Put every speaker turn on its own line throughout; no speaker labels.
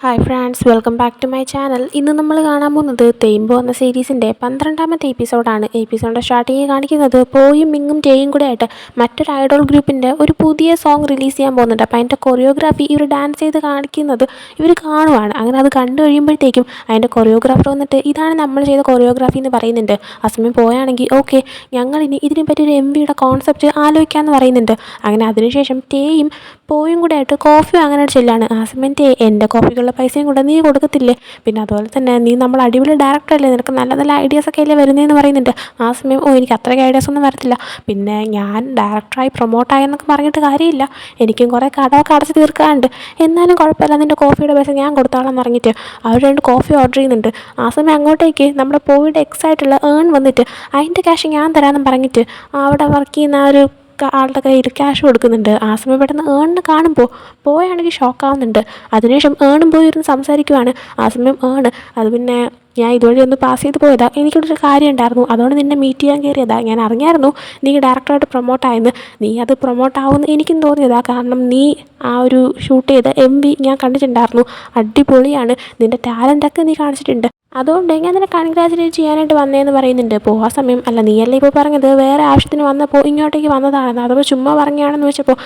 Hi friends, welcome back to my channel. ഇന്ന് നമ്മൾ കാണാൻ പോകുന്നത് തേമ്പോ എന്ന സീരീസിൻ്റെ 12ാമത്തെ എപ്പിസോഡാണ്. എപ്പിസോഡിൻ്റെ സ്റ്റാർട്ടിങ് കാണിക്കുന്നത് പോയും മിങ്ങും ടേയും കൂടെ ആയിട്ട് മറ്റൊരു ഐഡോൾ ഗ്രൂപ്പിൻ്റെ ഒരു പുതിയ സോങ് റിലീസ് ചെയ്യാൻ പോകുന്നുണ്ട്. അപ്പോൾ അതിൻ്റെ കൊറിയോഗ്രാഫി ഇവർ ഡാൻസ് ചെയ്ത് കാണിക്കുന്നത് ഇവർ കാണുവാണ്. അങ്ങനെ അത് കണ്ടു കഴിയുമ്പോഴത്തേക്കും അതിൻ്റെ കൊറിയോഗ്രാഫർ വന്നിട്ട് ഇതാണ് നമ്മൾ ചെയ്ത കൊറിയോഗ്രാഫി എന്ന് പറയുന്നുണ്ട്. ആ സമയം പോയാണെങ്കിൽ ഓക്കെ, ഞങ്ങളിനി ഇതിനെപ്പറ്റി ഒരു MVയുടെ കോൺസെപ്റ്റ് ആലോചിക്കാമെന്ന് പറയുന്നുണ്ട്. അങ്ങനെ അതിനുശേഷം ടേയും പോയും കൂടെ ആയിട്ട് കോഫി വാങ്ങാനായിട്ട് ചെല്ലാണ്. ആ സമയം ടേ, എൻ്റെ കോഫിക്കുള്ള പൈസയും കൂടെ നീ കൊടുക്കത്തില്ലേ? പിന്നെ അതുപോലെ തന്നെ നീ നമ്മൾ അടിപൊളി ഡയറക്ടറല്ലേ, നിനക്ക് നല്ല നല്ല ഐഡിയാസൊക്കെ അല്ലേ വരുന്നതെന്ന് പറയുന്നുണ്ട്. ആ സമയം എനിക്ക് അത്രയ്ക്ക് ഐഡിയാസൊന്നും വരത്തില്ല, പിന്നെ ഞാൻ ഡയറക്ടറായി പ്രൊമോട്ടായെന്നൊക്കെ പറഞ്ഞിട്ട് കാര്യമില്ല, എനിക്കും കുറേ കടമൊക്കെ അടച്ച് തീർക്കാറുണ്ട്, എന്നാലും കുഴപ്പമില്ല, നിൻ്റെ കോഫിയുടെ പൈസ ഞാൻ കൊടുത്തോളാം എന്ന് പറഞ്ഞിട്ട് അവർ രണ്ട് കോഫി ഓർഡർ ചെയ്യുന്നുണ്ട്. ആ സമയം അങ്ങോട്ടേക്ക് നമ്മുടെ പോയിയുടെ എക്സായിട്ടുള്ള വന്നിട്ട് അതിൻ്റെ ക്യാഷ് ഞാൻ തരാമെന്ന് പറഞ്ഞിട്ട് അവിടെ വർക്ക് ചെയ്യുന്ന ഒരു ആളുടെ കയ്യിൽ ക്യാഷ് കൊടുക്കുന്നുണ്ട്. ആ സമയം പെട്ടെന്ന് ഏണിനെ കാണുമ്പോൾ പോയാണെങ്കിൽ ഷോക്കാവുന്നുണ്ട്. അതിനുശേഷം പോയി ഇരുന്ന് സംസാരിക്കുവാണ്. ആ സമയം അത് പിന്നെ ഞാൻ ഇതുവഴി ഒന്ന് പാസ് ചെയ്ത് പോയതാ, എനിക്കൊരു കാര്യം ഉണ്ടായിരുന്നു, അതുകൊണ്ട് നിന്നെ മീറ്റ് ചെയ്യാൻ കയറിയതാ. ഞാൻ അറിഞ്ഞായിരുന്നു നീ ഡയറക്ടറായിട്ട് പ്രൊമോട്ടായെന്ന്, നീ അത് പ്രൊമോട്ടാവുമെന്ന് എനിക്കും തോന്നിയതാ, കാരണം നീ ആ ഒരു ഷൂട്ട് ചെയ്ത MV ഞാൻ കണ്ടിട്ടുണ്ടായിരുന്നു, അടിപൊളിയാണ്, നിൻ്റെ ടാലൻ്റൊക്കെ നീ കാണിച്ചിട്ടുണ്ട്, അതുകൊണ്ട് ഞാൻ നിന്നെ കൺഗ്രാജുലേറ്റ് ചെയ്യാനായിട്ട് വന്നതെന്ന് പറയുന്നുണ്ട്. അപ്പോൾ ആ സമയം അല്ല, നീയല്ലേ ഇപ്പോൾ പറഞ്ഞത് വേറെ ആവശ്യത്തിന് വന്നപ്പോൾ ഇങ്ങോട്ടേക്ക് വന്നതാണെന്ന്, അതപ്പോൾ ചുമ്മാ പറഞ്ഞാണെന്ന് വെച്ചപ്പോൾ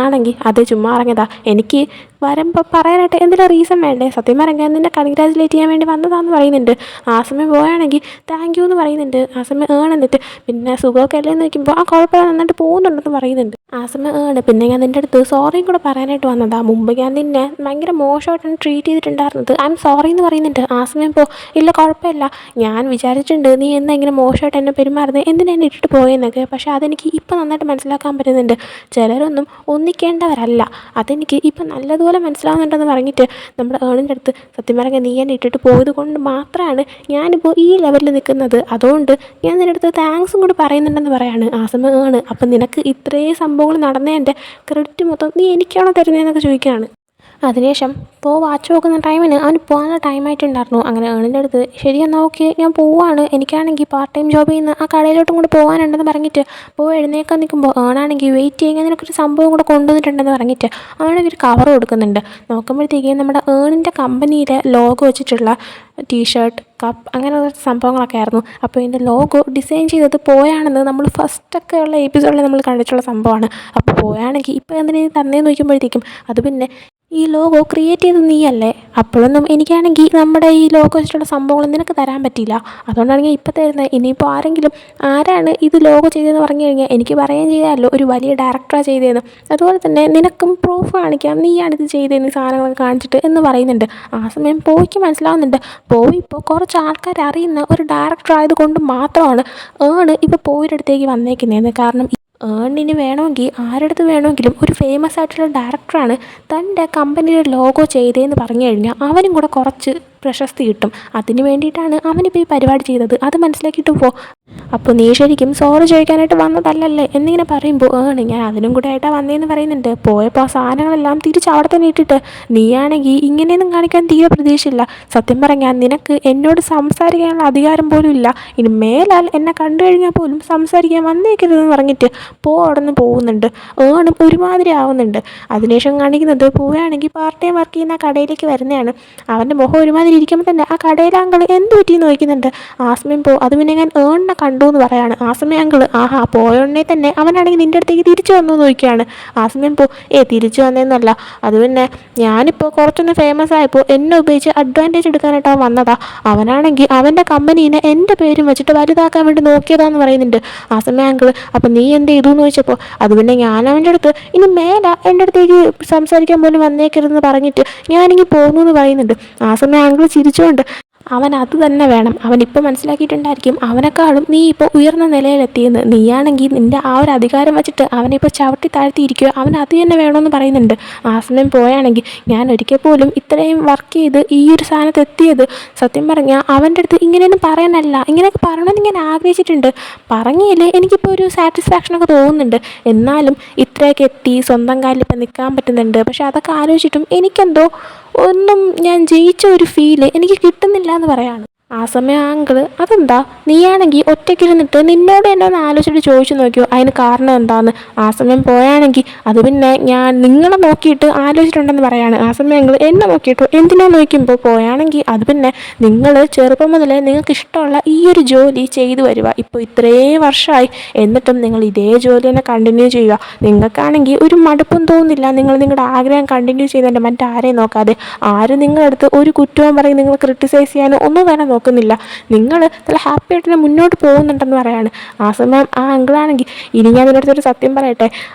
ആണെങ്കിൽ അത് ചുമ്മാ പറഞ്ഞതാ, എനിക്ക് വരുമ്പോൾ പറയാനായിട്ട് എന്തെങ്കിലും റീസൺ വേണ്ടേ, സത്യം പറഞ്ഞാൽ നിന്നെ കൺഗ്രാജുലേറ്റ് ചെയ്യാൻ വേണ്ടി വന്നതാണെന്ന് പറയുന്നുണ്ട്. ആ സമയം പോയാണെങ്കിൽ താങ്ക് യു എന്ന് പറയുന്നുണ്ട്. ആ സമയം എന്നിട്ട് പിന്നെ സുഖമൊക്കെ അല്ലേ എന്ന് വയ്ക്കുമ്പോൾ ആ കുഴപ്പമില്ല, നന്നായിട്ട് പോകുന്നുണ്ടെന്ന് പറയുന്നുണ്ട്. ആ സമയം പിന്നെ ഞാൻ നിൻ്റെ അടുത്ത് സോറിയും കൂടെ പറയാനായിട്ട് വന്നതാ, മുമ്പ് ഞാൻ നിന്നെ ഭയങ്കര മോശമായിട്ടാണ് ട്രീറ്റ് ചെയ്തിട്ടുണ്ടായിരുന്നത്, ഐ എം സോറി എന്ന് പറയുന്നുണ്ട്. ആ സമയം ഇല്ല കുഴപ്പമില്ല, ഞാൻ വിചാരിച്ചിട്ടുണ്ട് നീ എന്താ ഇങ്ങനെ മോശമായിട്ട് എന്നെ പെരുമാറുന്നത്, എന്തിനാ എന്നെ ഇട്ടിട്ട് പോയെന്നൊക്കെ, പക്ഷേ അതെനിക്ക് ഇപ്പം നന്നായിട്ട് മനസ്സിലാക്കാൻ പറ്റുന്നുണ്ട്, ചിലരൊന്നും ഒന്നിക്കേണ്ടവരല്ല, അതെനിക്ക് ഇപ്പം നല്ലതുപോലെ മനസ്സിലാവുന്നുണ്ടെന്ന് പറഞ്ഞിട്ട് നമ്മുടെ ഏണിൻ്റെ അടുത്ത് സത്യം പറഞ്ഞാൽ നീ എന്നെ ഇട്ടിട്ട് പോയത് കൊണ്ട് മാത്രമാണ് ഞാനിപ്പോൾ ഈ ലെവലിൽ നിൽക്കുന്നത്, അതുകൊണ്ട് ഞാൻ നിൻ്റെ അടുത്ത് താങ്ക്സും കൂടി പറയുന്നുണ്ടെന്ന് പറയാണ്. ആ സമയം അപ്പം നിനക്ക് ഇത്രയും സംഭവങ്ങൾ നടന്നതിൻ്റെ ക്രെഡിറ്റ് മൊത്തം നീ എനിക്കാണോ തരുന്നതെന്നൊക്കെ ചോദിക്കുകയാണ്. അതിനുശേഷം വാച്ച് നോക്കുന്ന ടൈമിന് അവന് പോകാനുള്ള ടൈമായിട്ടുണ്ടായിരുന്നു. അങ്ങനെ ഏണിൻ്റെ അടുത്ത് ശരി എന്നാൽ ഓക്കെ ഞാൻ പോവുകയാണ്, എനിക്കാണെങ്കിൽ പാർട്ട് ടൈം ജോബ് ചെയ്യുന്ന ആ കടയിലോട്ടും കൂടെ പോകാനുണ്ടെന്ന് പറഞ്ഞിട്ട് എഴുന്നേക്കാൻ നിൽക്കുമ്പോൾ ഏണാണെങ്കിൽ വെയിറ്റ് ചെയ്യുക, നിനക്കൊരു സംഭവം കൂടെ കൊണ്ടുവന്നിട്ടുണ്ടെന്ന് പറഞ്ഞിട്ട് അവനൊരു കവർ കൊടുക്കുന്നുണ്ട്. നോക്കുമ്പോഴത്തേക്കും നമ്മുടെ ഏണിൻ്റെ കമ്പനിയിലെ ലോഗോ വെച്ചിട്ടുള്ള ടീഷർട്ട്, കപ്പ്, അങ്ങനെയുള്ള സംഭവങ്ങളൊക്കെ ആയിരുന്നു. അപ്പോൾ ഇതിൻ്റെ ലോഗോ ഡിസൈൻ ചെയ്തത് പോയാണെന്ന് നമ്മൾ ഫസ്റ്റൊക്കെ ഉള്ള എപ്പിസോഡിൽ നമ്മൾ കണ്ടിട്ടുള്ള സംഭവമാണ്. അപ്പോൾ പോയാണെങ്കിൽ ഇപ്പോൾ എന്തിനു തന്നേന്ന് നോക്കുമ്പോഴത്തേക്കും അത് പിന്നെ ഈ ലോഗോ ക്രിയേറ്റ് ചെയ്ത് നീയല്ലേ, അപ്പോഴൊന്നും എനിക്കാണെങ്കിൽ നമ്മുടെ ഈ ലോഗോ വെച്ചിട്ടുള്ള സംഭവങ്ങൾ നിനക്ക് തരാൻ പറ്റിയില്ല, അതുകൊണ്ടാണ് ഞാൻ ഇപ്പോൾ തരുന്നത്. ഇനിയിപ്പോൾ ആരാണ് ഇത് ലോഗോ ചെയ്തതെന്ന് പറഞ്ഞു കഴിഞ്ഞാൽ എനിക്ക് പറയുകയും ചെയ്യാമല്ലോ ഒരു വലിയ ഡയറക്ടറാണ് ചെയ്തതെന്ന്, അതുപോലെ തന്നെ നിനക്കും പ്രൂഫ് കാണിക്കാം നീയാണിത് ചെയ്തതെന്ന് സാധനങ്ങളൊക്കെ കാണിച്ചിട്ട് എന്ന് പറയുന്നുണ്ട്. ആ സമയം പോയിക്ക് മനസ്സിലാവുന്നുണ്ട്, ഇപ്പോൾ കുറച്ച് ആൾക്കാർ അറിയുന്ന ഒരു ഡയറക്ടർ ആയതുകൊണ്ട് മാത്രമാണ് ഇപ്പോൾ പോയിയുടെ അടുത്തേക്ക് വന്നേക്കുന്നതെന്ന്. കാരണം ഏണിന് വേണമെങ്കിൽ ആരുടെ വേണമെങ്കിലും ഒരു ഫേമസ് ആയിട്ടുള്ള ഡയറക്ടറാണ് തൻ്റെ കമ്പനിയുടെ ലോഗോ ചെയ്തതെന്ന് പറഞ്ഞു കഴിഞ്ഞാൽ അവനും കൂടെ കുറച്ച് പ്രശസ്തി കിട്ടും, അതിന് വേണ്ടിയിട്ടാണ് അവനിപ്പോൾ ഈ പരിപാടി ചെയ്തത്, അത് മനസ്സിലാക്കിയിട്ട് അപ്പോൾ നീ ശരിക്കും സോറി ചോദിക്കാനായിട്ട് വന്നതല്ലല്ലേ എന്നിങ്ങനെ പറയുമ്പോൾ ഞാൻ അതിനും കൂടെ ആയിട്ടാണ് വന്നതെന്ന് പറയുന്നുണ്ട്. പോയപ്പോൾ ആ സാധനങ്ങളെല്ലാം തിരിച്ച് അവിടെ തന്നെ ഇട്ടിട്ട് നീയാണെങ്കിൽ ഇങ്ങനെയൊന്നും കാണിക്കാൻ തീരെ പ്രതീക്ഷയില്ല, സത്യം പറഞ്ഞാൽ നിനക്ക് എന്നോട് സംസാരിക്കാനുള്ള അധികാരം പോലും ഇല്ല, ഇനി മേലാൽ എന്നെ കണ്ടു കഴിഞ്ഞാൽ പോലും സംസാരിക്കാൻ വന്നേക്കരുതെന്ന് പറഞ്ഞിട്ട് അവിടെ നിന്ന് പോകുന്നുണ്ട്. ഒരുമാതിരി ആവുന്നുണ്ട്. അതിനുശേഷം കാണിക്കുന്നത് പോവുകയാണെങ്കിൽ പാർട്ട് ടൈം വർക്ക് ചെയ്യുന്ന കടയിലേക്ക് വരുന്നതാണ്. അവൻ്റെ മുഖം ഒരുമാതിരി ഇരിക്കുമ്പോൾ തന്നെ ആ കടയിലെ അങ്കിൾ എന്ത് പറ്റിയെന്ന് ചോദിക്കുന്നുണ്ട്. ആ സമയം അത് പിന്നെ ഞാൻ ഏണിനെ കണ്ടു എന്ന് പറയാണ്. ആ സമയം അങ്കിൾ പോയോടനെ തന്നെ അവനാണെങ്കിൽ നിൻ്റെ അടുത്തേക്ക് തിരിച്ചു വന്നു എന്ന് ചോദിക്കുകയാണ്. ആ സമയം തിരിച്ചു വന്നതെന്നല്ല, അത് പിന്നെ ഞാനിപ്പോൾ കുറച്ചൊന്ന് ഫേമസ് ആയപ്പോൾ എന്നെ ഉപയോഗിച്ച് അഡ്വാൻറ്റേജ് എടുക്കാനായിട്ട് അവൻ വന്നതാ, അവനാണെങ്കിൽ അവൻ്റെ കമ്പനീനെ എൻ്റെ പേരും വെച്ചിട്ട് വലുതാക്കാൻ വേണ്ടി നോക്കിയതാന്ന് പറയുന്നുണ്ട്. ആ സമയം അങ്കിൾ അപ്പം നീ എന്ത് ചെയ്തു എന്ന് ചോദിച്ചപ്പോൾ അത് പിന്നെ ഞാൻ അവൻ്റെ അടുത്ത് ഇനി എൻ്റെ അടുത്തേക്ക് സംസാരിക്കാൻ പോലും വന്നേക്കരുതെന്ന് പറഞ്ഞിട്ട് ഞാനിങ്ങനെ പോകുന്നു എന്ന് പറയുന്നുണ്ട്. ആ സമയം അങ്കിൾ ചിരിച്ചുകൊണ്ട് അവൻ അത് തന്നെ വേണം, അവനിപ്പോൾ മനസ്സിലാക്കിയിട്ടുണ്ടായിരിക്കും അവനെക്കാളും നീ ഇപ്പോൾ ഉയർന്ന നിലയിലെത്തിയെന്ന്, നീയാണെങ്കിൽ നിൻ്റെ ആ ഒരു അധികാരം വെച്ചിട്ട് അവനെ ഇപ്പോൾ ചവിട്ടി താഴ്ത്തിയിരിക്കുക, അവൻ അത് തന്നെ വേണമെന്ന് പറയുന്നുണ്ട്. ആ സമയം പോയാണെങ്കിൽ ഞാൻ ഒരിക്കൽ പോലും ഇത്രയും വർക്ക് ചെയ്ത് ഈ ഒരു സ്ഥാനത്ത് എത്തിയത് സത്യം പറഞ്ഞാൽ അവൻ്റെ അടുത്ത് ഇങ്ങനെയൊന്നും പറയാനല്ല, ഇങ്ങനെയൊക്കെ പറയണമെന്ന് ഞാൻ ആഗ്രഹിച്ചിട്ടുണ്ട്, പറഞ്ഞില്ലേ എനിക്കിപ്പോൾ ഒരു സാറ്റിസ്ഫാക്ഷനൊക്കെ തോന്നുന്നുണ്ട്, എന്നാലും ഇത്രയൊക്കെ എത്തി സ്വന്തം കാലിൽ ഇപ്പം നിൽക്കാൻ പറ്റുന്നുണ്ട്, പക്ഷെ അതൊക്കെ ആലോചിച്ചിട്ടും എനിക്കെന്തോ ഒന്നും ഞാൻ ജയിച്ച ഒരു ഫീല് എനിക്ക് കിട്ടുന്നില്ല എന്ന് പറയാണ്. ആ സമയം ആ അങ്കിള് അതെന്താ, നീയാണെങ്കിൽ ഒറ്റയ്ക്കിരുന്നിട്ട് നിന്നോട് എന്നെ ഒന്ന് ആലോചിച്ചിട്ട് ചോദിച്ചു നോക്കിയോ അതിന് കാരണം എന്താന്ന്. ആ സമയം പോയാണെങ്കിൽ അത് പിന്നെ ഞാൻ നിങ്ങളെ നോക്കിയിട്ട് ആലോചിച്ചിട്ടുണ്ടെന്ന് പറയാണ്. ആ സമയം അങ്കിള് എന്നെ നോക്കിയിട്ടോ എന്തിനാ നോക്കുമ്പോൾ പോയാണെങ്കിൽ അത് പിന്നെ നിങ്ങൾ ചെറുപ്പം മുതലേ നിങ്ങൾക്ക് ഇഷ്ടമുള്ള ഈ ഒരു ജോലി ചെയ്തു വരിക, ഇപ്പോൾ ഇത്രയും വർഷമായി എന്നിട്ടും നിങ്ങൾ ഇതേ ജോലി തന്നെ കണ്ടിന്യൂ ചെയ്യുക. നിങ്ങൾക്കാണെങ്കിൽ ഒരു മടുപ്പും തോന്നുന്നില്ല, നിങ്ങൾ നിങ്ങളുടെ ആഗ്രഹം കണ്ടിന്യൂ ചെയ്തതിൻ്റെ മറ്റാരെയും നോക്കാതെ. ആരും നിങ്ങളുടെ അടുത്ത് ഒരു കുറ്റവും പറയും നിങ്ങൾ ക്രിട്ടിസൈസ് ചെയ്യാനോ ഒന്നും തന്നെ നോക്കുന്നില്ല. നിങ്ങൾ നല്ല ഹാപ്പി ആയിട്ട് തന്നെ മുന്നോട്ട് പോകുന്നുണ്ടെന്ന് പറയാണ്. ആ സമയം ആ അങ്കിളാണെങ്കിൽ ഇനി ഞാൻ നിൻ്റെ അടുത്തൊരു സത്യം പറയട്ടെ,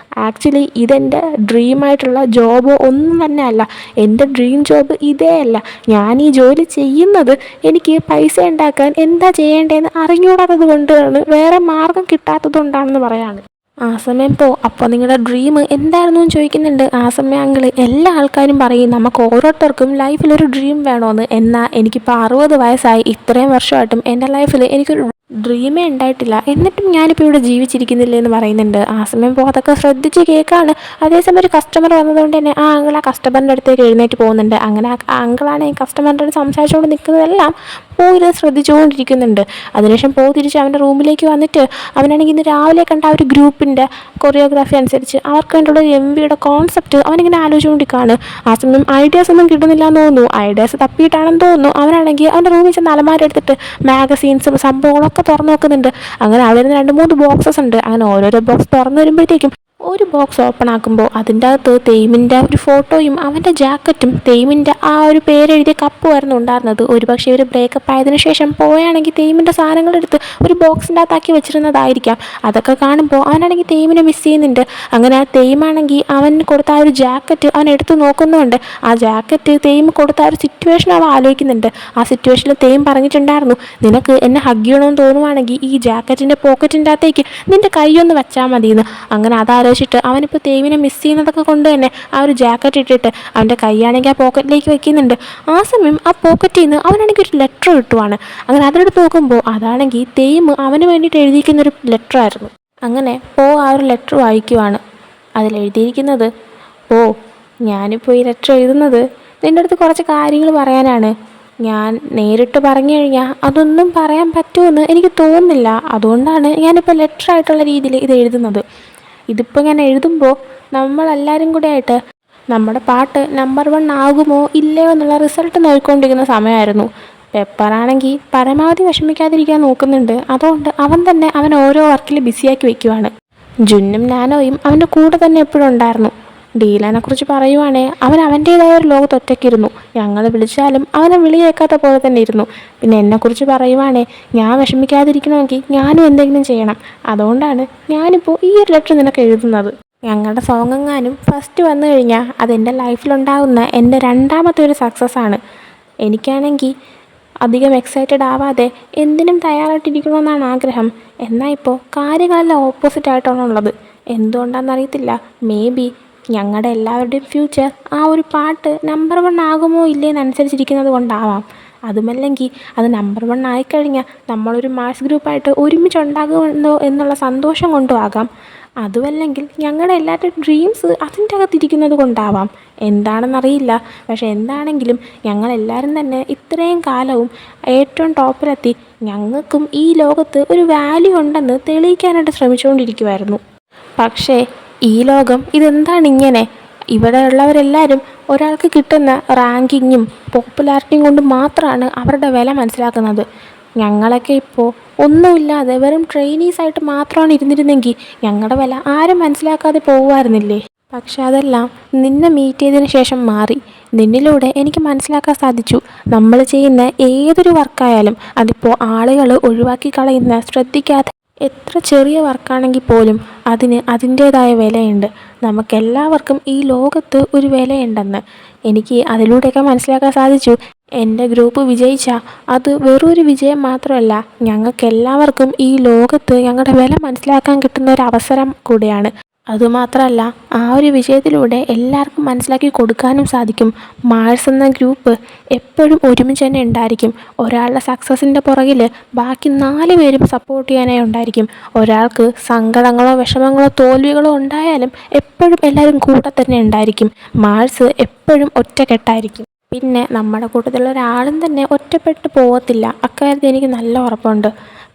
ആക്ച്വലി ഇതെൻ്റെ ഡ്രീമായിട്ടുള്ള ജോബോ ഒന്നും തന്നെ അല്ല. എൻ്റെ ഡ്രീം ജോബ് ഇതേ അല്ല. ഞാൻ ഈ ജോലി ചെയ്യുന്നത് എനിക്ക് പൈസ ഉണ്ടാക്കാൻ എന്താ ചെയ്യേണ്ടതെന്ന് അറിഞ്ഞൂടാത്തത് കൊണ്ടാണ്, വേറെ മാർഗം കിട്ടാത്തത് കൊണ്ടാണെന്ന് പറയാണ്. ആ സമയം അപ്പോൾ നിങ്ങളുടെ ഡ്രീം എന്തായിരുന്നു എന്ന് ചോദിക്കുന്നുണ്ട്. ആ സമയം അങ്കിള് എല്ലാ ആൾക്കാരും പറയും നമുക്ക് ഓരോരുത്തർക്കും ലൈഫിലൊരു ഡ്രീം വേണമെന്ന്. എന്നാൽ എനിക്കിപ്പോൾ 60 വയസ്സായി, ഇത്രയും വർഷമായിട്ടും എൻ്റെ ലൈഫിൽ എനിക്കൊരു ഡ്രീമേ ഉണ്ടായിട്ടില്ല, എന്നിട്ടും ഞാനിപ്പോൾ ഇവിടെ ജീവിച്ചിരിക്കുന്നില്ല എന്ന് പറയുന്നുണ്ട്. ആ സമയം അതൊക്കെ ശ്രദ്ധിച്ച് കേൾക്കാണ്. അതേസമയം ഒരു കസ്റ്റമർ വന്നതുകൊണ്ട് തന്നെ ആ അങ്കിൾ ആ കസ്റ്റമറിൻ്റെ അടുത്തേക്ക് എഴുന്നേറ്റ് പോകുന്നുണ്ട്. അങ്ങനെ ആ അങ്കിളാണ് ഈ കസ്റ്റമറിൻ്റെ അടുത്ത് സംസാരിച്ചുകൊണ്ട് നിൽക്കുന്നതെല്ലാം ഇത് ശ്രദ്ധിച്ചുകൊണ്ടിരിക്കുന്നുണ്ട്. അതിനുശേഷം തിരിച്ച് അവൻ്റെ റൂമിലേക്ക് വന്നിട്ട് അവനാണെങ്കിൽ ഇന്ന് രാവിലെ കണ്ട ആ ഒരു ഗ്രൂപ്പിൻ്റെ കൊറിയോഗ്രാഫി അനുസരിച്ച് അവർക്ക് വേണ്ടിയുള്ള ഒരു MVയുടെ കോൺസെപ്റ്റ് അവനിങ്ങനെ ആലോചിച്ചുകൊണ്ടിരിക്കുകയാണ്. ആ സമയം ഐഡിയാസ് ഒന്നും കിട്ടുന്നില്ല എന്ന് തോന്നുന്നു. ഐഡിയാസ് തപ്പിയിട്ടാണെന്ന് തോന്നുന്നു. അവനാണെങ്കിൽ അവൻ്റെ റൂമിൽ ചെന്ന് അലമാര എടുത്തിട്ട് മാഗസീൻസും സംഭവങ്ങളൊക്കെ തുറന്നു നോക്കുന്നുണ്ട്. അങ്ങനെ അവിടെ നിന്ന് 2-3 ബോക്സസ് ഉണ്ട്. അങ്ങനെ ഓരോരോ ബോക്സ് തുറന്നു വരുമ്പോഴത്തേക്കും ഒരു ബോക്സ് ഓപ്പൺ ആക്കുമ്പോൾ അതിൻ്റെ അകത്ത് തെയ്മിൻ്റെ ഒരു ഫോട്ടോയും അവൻ്റെ ജാക്കറ്റും തെയ്മിൻ്റെ ആ ഒരു പേരെഴുതിയ കപ്പുമായിരുന്നു ഉണ്ടായിരുന്നത്. ഒരുപക്ഷെ ഇവർ ബ്രേക്കപ്പ് ആയതിനു ശേഷം പോയാണെങ്കിൽ തെയ്മിൻ്റെ സാധനങ്ങളെടുത്ത് ഒരു ബോക്സിൻ്റെ അകത്താക്കി വെച്ചിരുന്നതായിരിക്കാം. അതൊക്കെ കാണുമ്പോൾ അവനാണെങ്കിൽ തെയ്മിനെ മിസ് ചെയ്യുന്നുണ്ട്. അങ്ങനെ ആ തെയ്മാണെങ്കിൽ അവൻ കൊടുത്ത ആ ഒരു ജാക്കറ്റ് അവൻ എടുത്ത് നോക്കുന്നുണ്ട്. ആ ജാക്കറ്റ് തെയ്മ് കൊടുത്ത ആ ഒരു സിറ്റുവേഷൻ അവൻ ആലോചിക്കുന്നുണ്ട്. ആ സിറ്റുവേഷനിൽ തെയ്മ് പറഞ്ഞിട്ടുണ്ടായിരുന്നു, നിനക്ക് എന്നെ ഹഗ് ചെയ്യണമെന്ന് തോന്നുവാണെങ്കിൽ ഈ ജാക്കറ്റിൻ്റെ പോക്കറ്റിൻ്റെ അകത്തേക്ക് നിൻ്റെ കൈയൊന്ന് വെച്ചാൽ മതിയെന്ന്. അങ്ങനെ വെച്ചിട്ട് അവനിപ്പോൾ തെയ്മിനെ മിസ് ചെയ്യുന്നതൊക്കെ കൊണ്ട് തന്നെ ആ ഒരു ജാക്കറ്റ് ഇട്ടിട്ട് അവൻ്റെ കൈയാണെങ്കിൽ ആ പോക്കറ്റിലേക്ക് വെക്കുന്നുണ്ട്. ആ സമയം ആ പോക്കറ്റിൽ നിന്ന് അവനാണെങ്കിൽ ഒരു ലെറ്റർ കിട്ടുവാണ്. അങ്ങനെ അതിലെടുത്ത് നോക്കുമ്പോൾ അതാണെങ്കിൽ തെയ്മ് അവന് വേണ്ടിയിട്ട് എഴുതിയിരിക്കുന്നൊരു ലെറ്ററായിരുന്നു. അങ്ങനെ ആ ഒരു ലെറ്റർ വായിക്കുവാണ്. അതിലെഴുതിയിരിക്കുന്നത്, ഞാനിപ്പോൾ ഈ ലെറ്റർ എഴുതുന്നത് നിൻ്റെ അടുത്ത് കുറച്ച് കാര്യങ്ങൾ പറയാനാണ്. ഞാൻ നേരിട്ട് പറഞ്ഞു കഴിഞ്ഞാൽ അതൊന്നും പറയാൻ പറ്റുമെന്ന് എനിക്ക് തോന്നുന്നില്ല. അതുകൊണ്ടാണ് ഞാനിപ്പോൾ ലെറ്ററായിട്ടുള്ള രീതിയിൽ ഇത് എഴുതുന്നത്. ഇതിപ്പോൾ ഞാൻ എഴുതുമ്പോൾ നമ്മളെല്ലാവരും കൂടെ ആയിട്ട് നമ്മുടെ പാട്ട് നമ്പർ 1 ആകുമോ ഇല്ലയോ എന്നുള്ള റിസൾട്ട് നോക്കിക്കൊണ്ടിരിക്കുന്ന സമയമായിരുന്നു. പെപ്പറാണെങ്കിൽ പരമാവധി വിഷമിക്കാതിരിക്കാൻ നോക്കുന്നുണ്ട്. അതുകൊണ്ട് അവൻ ഓരോ വർക്കിൽ ബിസിയാക്കി വെക്കുവാണ്. ജുന്നും നാനോയും അവൻ്റെ കൂടെ തന്നെ എപ്പോഴും ഉണ്ടായിരുന്നു. ഡീലനെക്കുറിച്ച് പറയുവാണെങ്കിൽ അവൻ അവൻ്റേതായ ഒരു ലോകത്ത് ഒറ്റയ്ക്കിരുന്നു. ഞങ്ങൾ വിളിച്ചാലും അവനെ വിളി കേൾക്കാത്ത പോലെ തന്നെ ഇരുന്നു. പിന്നെ എന്നെക്കുറിച്ച് പറയുവാണെങ്കിൽ ഞാൻ വിഷമിക്കാതിരിക്കണമെങ്കിൽ ഞാനും എന്തെങ്കിലും ചെയ്യണം. അതുകൊണ്ടാണ് ഞാനിപ്പോൾ ഈ ഒരു ലെറ്റർ നിനക്ക് എഴുതുന്നത്. ഞങ്ങളുടെ സോങ് എങ്ങാനും ഫസ്റ്റ് വന്നു കഴിഞ്ഞാൽ അതെൻ്റെ ലൈഫിലുണ്ടാകുന്ന എൻ്റെ രണ്ടാമത്തെ ഒരു സക്സസ്സാണ്. എനിക്കാണെങ്കിൽ അധികം എക്സൈറ്റഡ് ആവാതെ എന്തിനും തയ്യാറായിട്ടിരിക്കണമെന്നാണ് ആഗ്രഹം. എന്നാൽ ഇപ്പോൾ കാര്യങ്ങളെല്ലാം ഓപ്പോസിറ്റായിട്ടാണുള്ളത്. എന്തുകൊണ്ടാണെന്നറിയത്തില്ല. മേ ബി ഞങ്ങളുടെ എല്ലാവരുടെയും ഫ്യൂച്ചർ ആ ഒരു പാട്ട് നമ്പർ 1 ആകുമോ ഇല്ലേന്നനുസരിച്ചിരിക്കുന്നത് കൊണ്ടാവാം. അതുമല്ലെങ്കിൽ അത് നമ്പർ 1 ആയിക്കഴിഞ്ഞാൽ നമ്മളൊരു മാസ് ഗ്രൂപ്പായിട്ട് ഒരുമിച്ചുണ്ടാകുമെന്നോ എന്നുള്ള സന്തോഷം കൊണ്ടും ആകാം. അതുമല്ലെങ്കിൽ ഞങ്ങളുടെ എല്ലാവരുടെയും ഡ്രീംസ് അതിൻ്റെ അകത്തിരിക്കുന്നത് കൊണ്ടാവാം. എന്താണെന്നറിയില്ല. പക്ഷെ എന്താണെങ്കിലും ഞങ്ങളെല്ലാവരും തന്നെ ഇത്രയും കാലവും ഏറ്റവും ടോപ്പിലെത്തി ഞങ്ങൾക്കും ഈ ലോകത്ത് ഒരു വാല്യൂ ഉണ്ടെന്ന് തെളിയിക്കാനായിട്ട് ശ്രമിച്ചുകൊണ്ടിരിക്കുമായിരുന്നു. പക്ഷേ ഈ ലോകം ഇതെന്താണിങ്ങനെ? ഇവിടെ ഉള്ളവരെല്ലാവരും ഒരാൾക്ക് കിട്ടുന്ന റാങ്കിങ്ങും പോപ്പുലാരിറ്റിയും കൊണ്ട് മാത്രമാണ് അവരുടെ വില മനസ്സിലാക്കുന്നത്. ഞങ്ങളൊക്കെ ഇപ്പോൾ ഒന്നുമില്ലാതെ വെറും ട്രെയിനീസായിട്ട് മാത്രമാണ് ഇരുന്നിരുന്നെങ്കിൽ ഞങ്ങളുടെ വില ആരും മനസ്സിലാക്കാതെ പോകുമായിരുന്നില്ലേ? പക്ഷെ അതെല്ലാം നിന്നെ മീറ്റ് ചെയ്തതിന് ശേഷം മാറി. നിന്നിലൂടെ എനിക്ക് മനസ്സിലാക്കാൻ സാധിച്ചു, നമ്മൾ ചെയ്യുന്ന ഏതൊരു വർക്കായാലും അതിപ്പോൾ ആളുകൾ ഒഴിവാക്കി കളയുന്ന ശ്രദ്ധിക്കാതെ എത്ര ചെറിയ വർക്കാണെങ്കിൽ പോലും അതിന് അതിൻ്റേതായ വിലയുണ്ട്. നമുക്കെല്ലാവർക്കും ഈ ലോകത്ത് ഒരു വിലയുണ്ടെന്ന് എനിക്ക് അതിലൂടെയൊക്കെ മനസ്സിലാക്കാൻ സാധിച്ചു. എൻ്റെ ഗ്രൂപ്പ് വിജയിച്ചാൽ അത് വെറൊരു വിജയം മാത്രമല്ല, ഞങ്ങൾക്കെല്ലാവർക്കും ഈ ലോകത്ത് ഞങ്ങളുടെ വില മനസ്സിലാക്കാൻ കിട്ടുന്ന ഒരു അവസരം കൂടെയാണ്. അതുമാത്രമല്ല, ആ ഒരു വിജയത്തിലൂടെ എല്ലാവർക്കും മനസ്സിലാക്കി കൊടുക്കാനും സാധിക്കും. മാഴ്സ് എന്ന ഗ്രൂപ്പ് എപ്പോഴും ഒരുമിച്ച് തന്നെ ഉണ്ടായിരിക്കും. ഒരാളുടെ സക്സസിൻ്റെ പുറകിൽ ബാക്കി 4 പേരും സപ്പോർട്ട് ചെയ്യാനായി ഉണ്ടായിരിക്കും. ഒരാൾക്ക് സങ്കടങ്ങളോ വിഷമങ്ങളോ തോൽവികളോ ഉണ്ടായാലും എപ്പോഴും എല്ലാവരും കൂടെ തന്നെ ഉണ്ടായിരിക്കും. മാഴ്സ് എപ്പോഴും ഒറ്റക്കെട്ടായിരിക്കും. പിന്നെ നമ്മുടെ കൂട്ടത്തിലുള്ള ഒരാളും തന്നെ ഒറ്റപ്പെട്ട് പോകത്തില്ല, അക്കാര്യത്തിൽ എനിക്ക് നല്ല ഉറപ്പുണ്ട്.